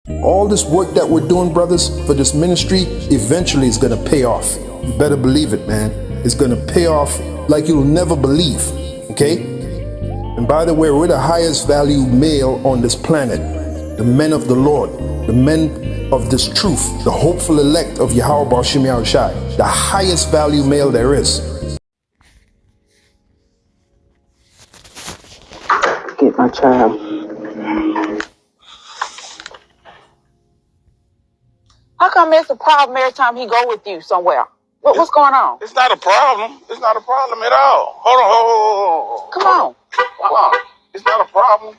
All this work that we're doing, brothers, for this ministry, eventually is going to pay off. You better believe it, man. It's going to pay off like you'll never believe, okay? And by the way, we're the highest value male on this planet. The men of the Lord, the men of this truth, the hopeful elect of Yahweh Bashim Yahushai, the highest value male there is. Get my child. How come it's a problem every time he go with you somewhere? What's going on? It's not a problem. It's not a problem at all. Hold on. Come on. It's not a problem.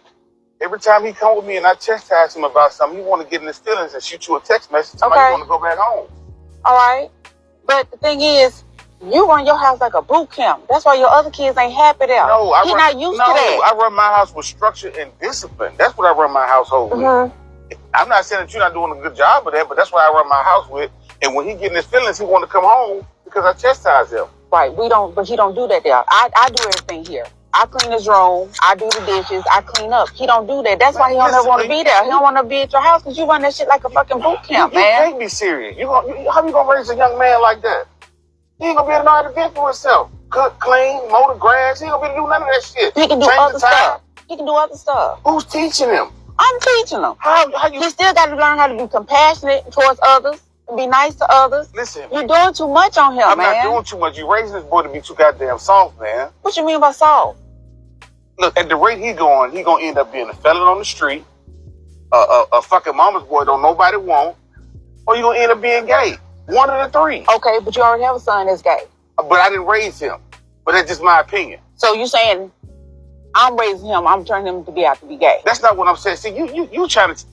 Every time he come with me and I chastise him about something, he want to get in his feelings and shoot you a text message. Somebody want to go back home. All right. But the thing is, you run your house like a boot camp. That's why your other kids ain't happy there. No, He's not used to that. I run my house with structure and discipline. That's what I run my household with. I'm not saying that you're not doing a good job of that, but that's what I run my house with. And when he get in his feelings, he want to come home because I chastise him. Right. But he don't do that there. I do everything here. I clean his room. I do the dishes. I clean up. He don't do that. That's why he don't ever want to be there. He don't want to be at your house because you run that shit like a fucking boot camp, man. You can't be serious. How you gonna raise a young man like that? He ain't gonna be able to know how to fend for himself. Cook, clean, mow the grass. He ain't gonna be able to do none of that shit. He can do other stuff. He can do other stuff. Who's teaching him? I'm teaching him. How you? He still got to learn how to be compassionate towards others and be nice to others. Listen, you're doing too much on him, I'm man. not doing too much. You raising this boy to be too goddamn soft, man. What you mean by soft? Look, at the rate he gonna end up being a felon on the street, a fucking mama's boy don't nobody want, or you gonna end up being gay. One of the three. Okay, but you already have a son that's gay. But I didn't raise him. But that's just my opinion. So you saying I'm raising him, I'm turning him to be out to be gay? That's not what I'm saying. See, you trying to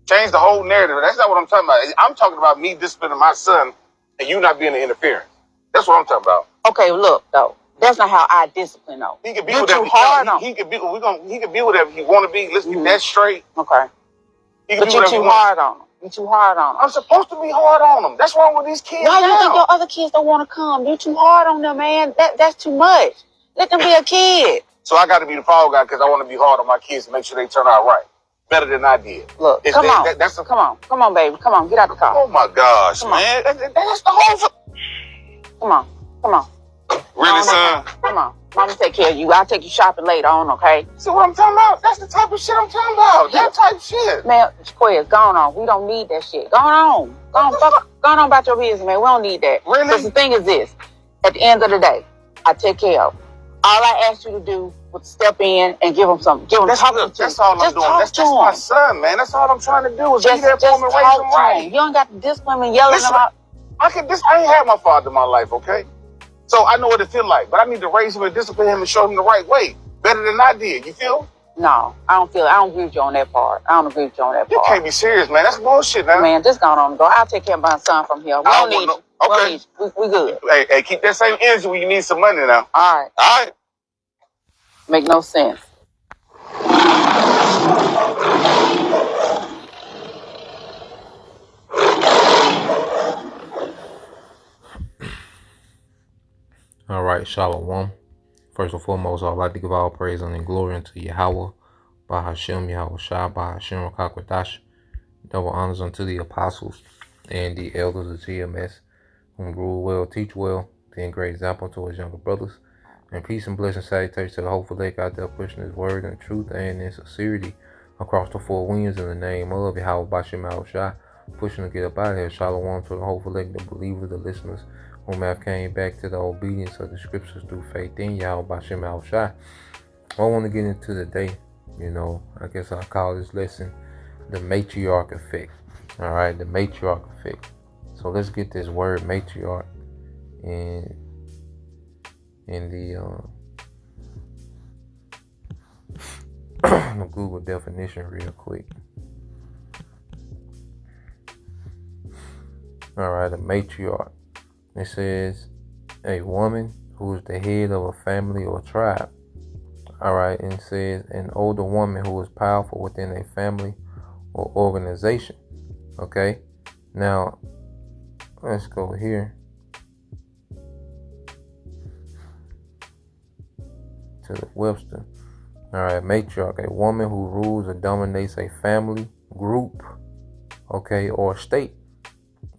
change the whole narrative. That's not what I'm talking about. I'm talking about me disciplining my son and you not being an interference. That's what I'm talking about. Okay, look though. That's not how I discipline though. He can be You're whatever too hard on him. He can be whatever he want to be. Let's get that straight. Okay. But you're too hard on him. You're too hard on him. I'm supposed to be hard on him. That's wrong with these kids. Why do you think your other kids don't want to come? You're too hard on them, man. That's too much. Let them be a kid. So I got to be the fall guy because I want to be hard on my kids and make sure they turn out right. Better than I did. Look, come on, baby. Come on, get out the car. Oh my gosh, man. That's the whole... Come on. Really, son? Come on. Mama take care of you. I'll take you shopping later on, okay? See what I'm talking about? That's the type of shit I'm talking about. That type of shit. Man, Quiz, go on. We don't need that shit. Go on. Go on about your business, man. We don't need that. Really? Because the thing is this. At the end of the day, I take care of him. All I asked you to do was step in and give him something. Give him something. That's all I'm doing. That's my son, man. That's all I'm trying to do is be there for him and raise him right. You don't got to discipline and yelling him out. I ain't had my father in my life, okay? So I know what it feel like, but I need to raise him and discipline him and show him the right way. Better than I did, you feel? No, I don't agree with you on that part. You can't be serious, man. That's bullshit, man. Man, just go on and go. I'll take care of my son from here. We don't need you. Okay. We good. Hey, keep that same energy when you need some money now. All right. Make no sense. All right, Shalom. First and foremost, I'd like to give all praise and glory unto Yahweh, Bahashem, Yahweh Shah, Bahashem, Rakakwadash. Double honors unto the apostles and the elders of TMS, whom rule well, teach well, being great example to his younger brothers. And peace and blessing salutations to the hopeful lake out there pushing his word in truth and in sincerity across the four winds in the name of Yahweh Bashem Shah, pushing to get up out of here. Shalom to the hopeful lake, the believers, the listeners, whom have came back to the obedience of the scriptures through faith in Yahweh Bashem Shah. I want to get into the day, I guess I'll call this lesson the Matriarch effect. All right, the Matriarch effect. So let's get this word matriarch in the Google definition real quick. All right, a matriarch. It says a woman who is the head of a family or tribe. All right, and it says an older woman who is powerful within a family or organization. Okay, now let's go here to the Webster. All right, matriarch, a woman who rules or dominates a family, group, okay, or state.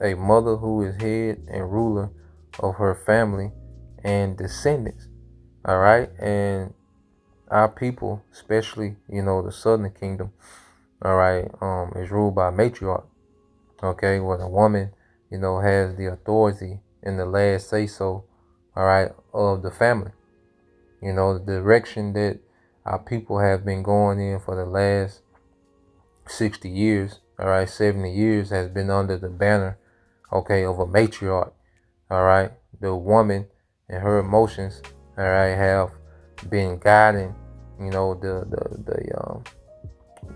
A mother who is head and ruler of her family and descendants. All right. And our people, especially, the Southern Kingdom, all right, is ruled by matriarch. Okay, where the woman, has the authority and the last say so, all right, of the family. The direction that our people have been going in for the last 60 years, all right, 70 years has been under the banner, okay, of a matriarch. All right, the woman and her emotions, all right, have been guiding,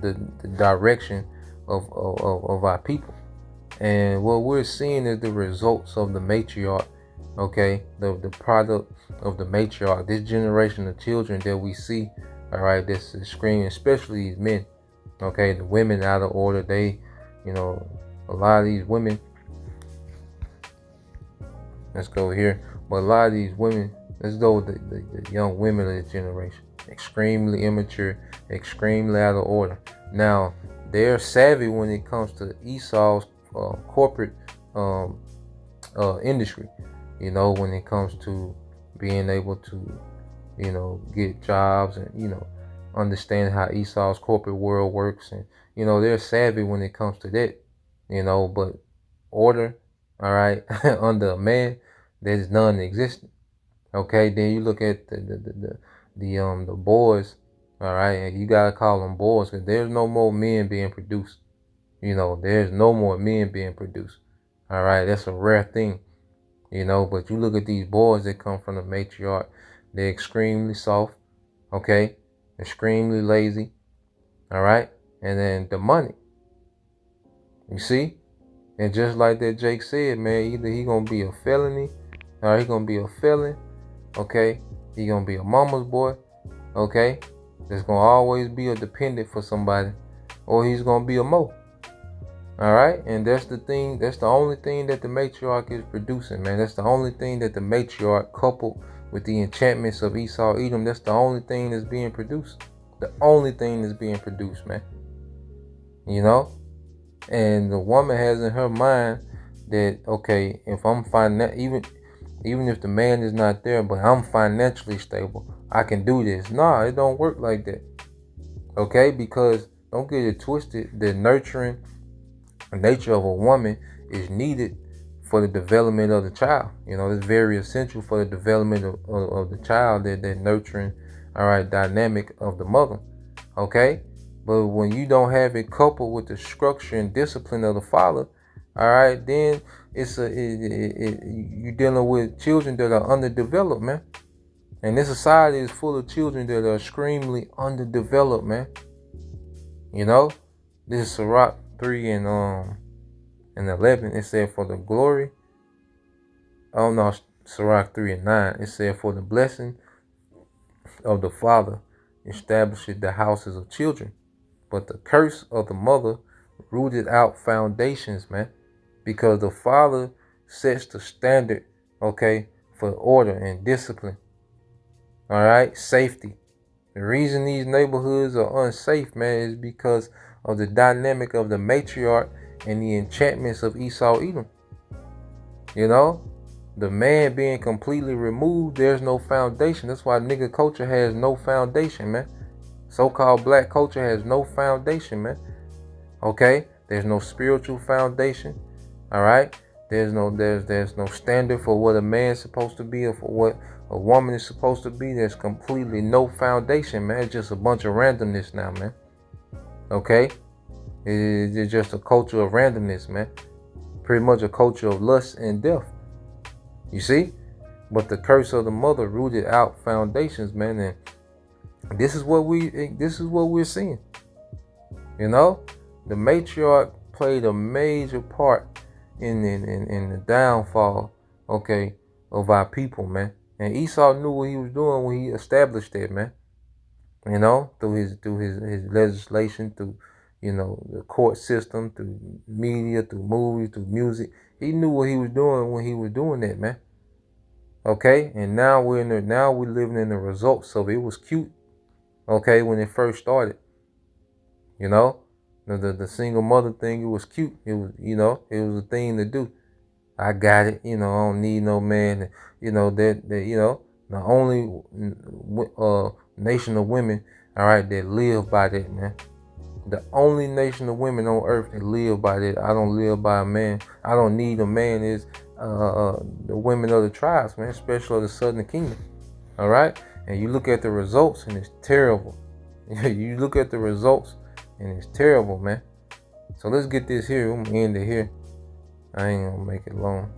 the direction of our people. And what we're seeing is the results of the matriarch, okay, the product of the matriarch. This generation of children that we see, all right, this is screaming, especially these men, okay, the women out of order. They, a lot of these women, let's go here, but a lot of these women, let's go with the young women of this generation, extremely immature, extremely out of order. Now, they're savvy when it comes to Esau's corporate industry, when it comes to being able to, get jobs and, understand how Esau's corporate world works. And, they're savvy when it comes to that, but order, all right, under a man, that is non-existent. Okay, then you look at the boys, all right, and you gotta call them boys because there's no more men being produced. There's no more men being produced. All right, that's a rare thing. But you look at these boys that come from the matriarch, they're extremely soft, okay, extremely lazy, all right, and then the money. You see, and just like that Jake said, man, either he gonna be a felony, or he gonna be a felon, okay, he gonna be a mama's boy, okay, there's gonna always be a dependent for somebody, or he's gonna be a mo. All right, and that's the thing. That's the only thing that the matriarch is producing, man. That's the only thing that the matriarch, coupled with the enchantments of Esau, Edom, that's the only thing that's being produced. The only thing that's being produced, man. And the woman has in her mind that, okay, if I'm even if the man is not there, but I'm financially stable, I can do this. Nah, it don't work like that. Okay, because don't get it twisted. The nurturing nature of a woman is needed for the development of the child. It's very essential for the development of the child, that nurturing, all right, dynamic of the mother. Okay, but when you don't have it coupled with the structure and discipline of the father, all right, then you're dealing with children that are underdeveloped, man. And this society is full of children that are extremely underdeveloped, man. This is Sirach 3 and 11. It said, for the glory. Oh no, Sirach 3 and 9. It said, for the blessing of the father establishes the houses of children, but the curse of the mother rooted out foundations, man. Because the father sets the standard, okay, for order and discipline. All right, safety. The reason these neighborhoods are unsafe, man, is because of the dynamic of the matriarch and the enchantments of Esau, Edom. The man being completely removed, there's no foundation. That's why nigga culture has no foundation, man. So-called black culture has no foundation, man. Okay, there's no spiritual foundation. All right, there's no standard for what a man's supposed to be or for what a woman is supposed to be. There's completely no foundation, man. It's just a bunch of randomness now, man. Okay, it's just a culture of randomness, man. Pretty much a culture of lust and death. You see, but the curse of the mother rooted out foundations, man, and this is what we're seeing. The matriarch played a major part in the downfall, okay, of our people, man. And Esau knew what he was doing when he established that, man. Through his legislation, through the court system, through media, through movies, through music. He knew what he was doing when he was doing that, man. Okay, and now we're living in the results of it. It was cute, okay, when it first started. The single mother thing, it was cute. It was, it was a thing to do. I got it. I don't need no man. The only nation of women, all right, that live by that, man. The only nation of women on earth that live by that. I don't live by a man. I don't need a man. Is the women of the tribes, man, especially of the Southern Kingdom. All right, and you look at the results, and it's terrible. You look at the results, and it's terrible, man. So let's get this here. I'm gonna end it here. I ain't gonna make it long.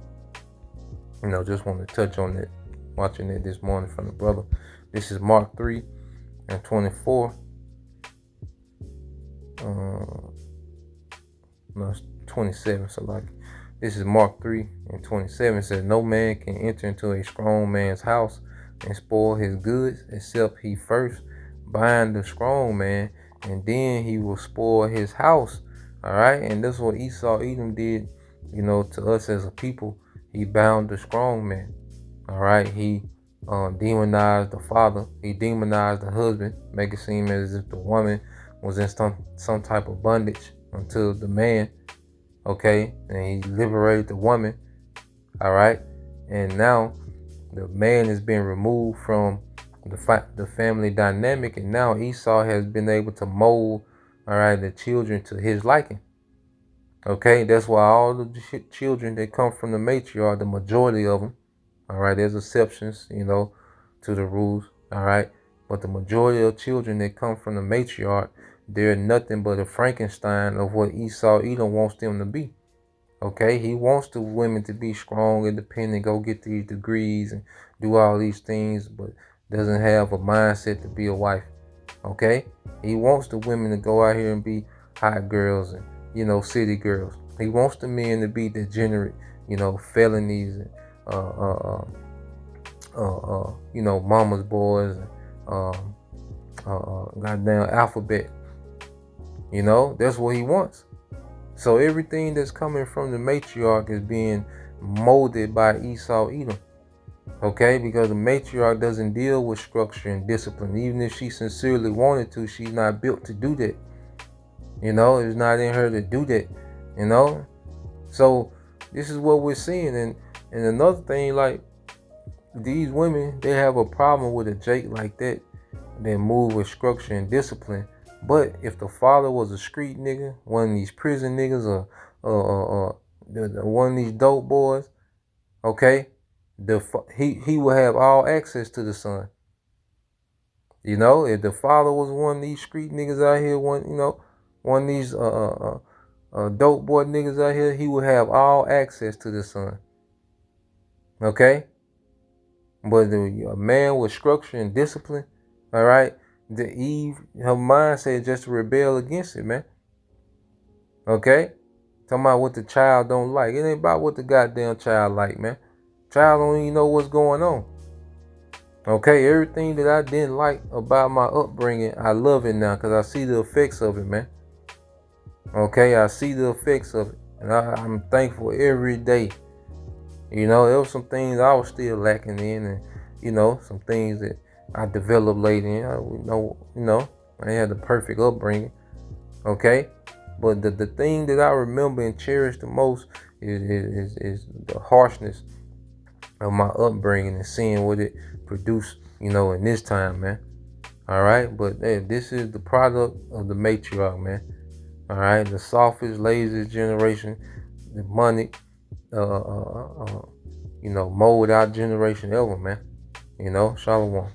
Just want to touch on it. Watching it this morning from the brother. This is Mark 3:24. No, it's 27. So like, this is Mark 3:27. It says, "No man can enter into a strong man's house and spoil his goods, except he first bind the strong man, and then he will spoil his house." All right, and that's what Edom did, to us as a people. He bound the strong man. All right, he demonized the father. He demonized the husband, make it seem as if the woman was in some type of bondage until the man. Okay, and he liberated the woman. All right, and now the man is being removed from the family dynamic, and now Esau has been able to mold, all right, the children to his liking. Okay, that's why all the children that come from the matriarch, the majority of them, all right, there's exceptions, to the rules, all right, but the majority of children that come from the matriarch, they're nothing but a Frankenstein of what Edom wants them to be. Okay, he wants the women to be strong, independent, go get these degrees and do all these things, but doesn't have a mindset to be a wife. Okay, he wants the women to go out here and be hot girls and city girls. He wants the men to be degenerate, felonies and mama's boys and goddamn alphabet. That's what he wants. So everything that's coming from the matriarch is being molded by Edom. Okay, because the matriarch doesn't deal with structure and discipline. Even if she sincerely wanted to, she's not built to do that. It's not in her to do that. So this is what we're seeing. And another thing, like, these women, they have a problem with a Jake like that move with structure and discipline. But if the father was a street nigga, one of these prison niggas, or one of these dope boys, okay, he will have all access to the son. If the father was one of these street niggas out here, one of these dope boy niggas out here, he would have all access to the son. Okay, but a man with structure and discipline, all right. Her mindset is just to rebel against it, man. Okay? Talking about what the child don't like. It ain't about what the goddamn child like, man. Child don't even know what's going on. Okay? Everything that I didn't like about my upbringing, I love it now because I see the effects of it, man. Okay? I see the effects of it. And I'm thankful every day. There was some things I was still lacking in, and, some things that I developed later in. I had the perfect upbringing. Okay, but the thing that I remember and cherish the most is the harshness of my upbringing and seeing what it produced, in this time, man. All right, but hey, this is the product of the matriarch, man. All right, the softest, laziest generation, the money, mold out generation ever, man. Shalom.